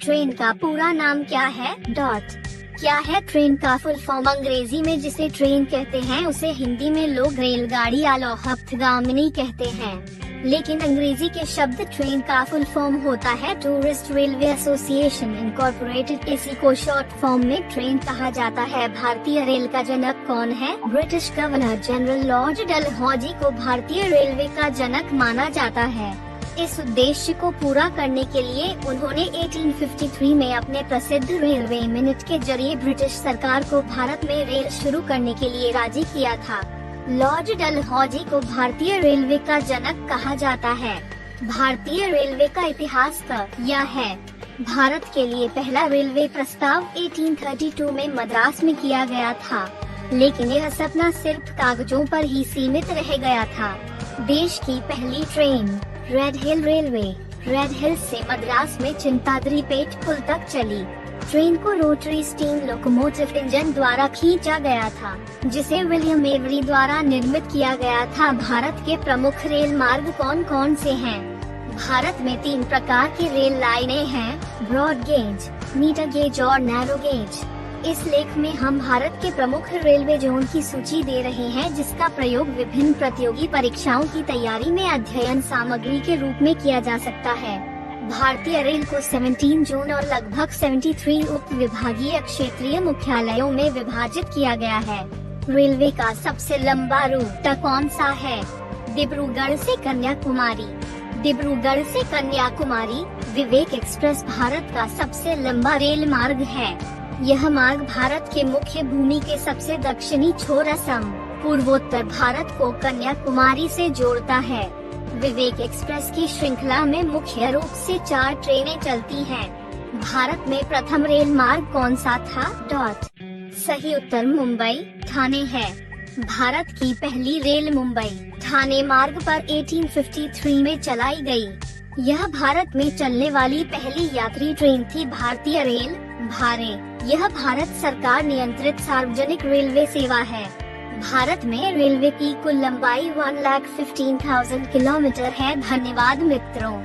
Train का पूरा नाम क्या है? क्या है ट्रेन का फुल फॉर्म? अंग्रेजी में जिसे ट्रेन कहते हैं उसे हिंदी में लोग रेलगाड़ी या लोहपथगामिनी कहते हैं, लेकिन अंग्रेजी के शब्द ट्रेन का फुल फॉर्म होता है टूरिस्ट रेलवे एसोसिएशन इनकॉर्पोरेटेड। इसी को शॉर्ट फॉर्म में ट्रेन कहा जाता है। भारतीय रेल का जनक कौन है? British governor general Lord Dalhousie को भारतीय रेलवे का जनक माना जाता है। इस उद्देश्य को पूरा करने के लिए उन्होंने 1853 में अपने प्रसिद्ध रेलवे मिनट के जरिए ब्रिटिश सरकार को भारत में रेल शुरू करने के लिए राजी किया था। लॉर्ड डलहौजी को भारतीय रेलवे का जनक कहा जाता है। भारतीय रेलवे का इतिहास यह है। भारत के लिए पहला रेलवे प्रस्ताव 1832 में मद्रास में किया गया था, लेकिन यह सपना सिर्फ कागजों पर ही सीमित रह गया था। देश की पहली ट्रेन रेड हिल रेलवे रेड हिल से मद्रास में चिंताद्रीपेट पुल तक चली। ट्रेन को रोटरी स्टीम लोकोमोटिव इंजन द्वारा खींचा गया था, जिसे विलियम एवरी द्वारा निर्मित किया गया था। भारत के प्रमुख रेल मार्ग कौन कौन से हैं? भारत में 3 प्रकार की रेल लाइनें हैं, ब्रॉड गेज, मीटर गेज और नैरो गेज। इस लेख में हम भारत के प्रमुख रेलवे जोन की सूची दे रहे हैं, जिसका प्रयोग विभिन्न प्रतियोगी परीक्षाओं की तैयारी में अध्ययन सामग्री के रूप में किया जा सकता है। भारतीय रेल को 17 जोन और लगभग 73 उप विभागीय क्षेत्रीय मुख्यालयों में विभाजित किया गया है। रेलवे का सबसे लंबा रूट कौन सा है? डिब्रूगढ़ से कन्याकुमारी। डिब्रूगढ़ से कन्याकुमारी विवेक एक्सप्रेस भारत का सबसे लंबा रेल मार्ग है। यह मार्ग भारत के मुख्य भूमि के सबसे दक्षिणी छोर असम, पूर्वोत्तर भारत को कन्याकुमारी से जोड़ता है। विवेक एक्सप्रेस की श्रृंखला में मुख्य रूप से 4 ट्रेनें चलती हैं। भारत में प्रथम रेल मार्ग कौन सा था? सही उत्तर मुंबई ठाणे है। भारत की पहली रेल मुंबई ठाणे मार्ग पर 1853 में चलाई गई। यह भारत में चलने वाली पहली यात्री ट्रेन थी। भारतीय रेल भारे यह भारत सरकार नियंत्रित सार्वजनिक रेलवे सेवा है। भारत में रेलवे की कुल लंबाई 1,15,000 किलोमीटर है। धन्यवाद मित्रों।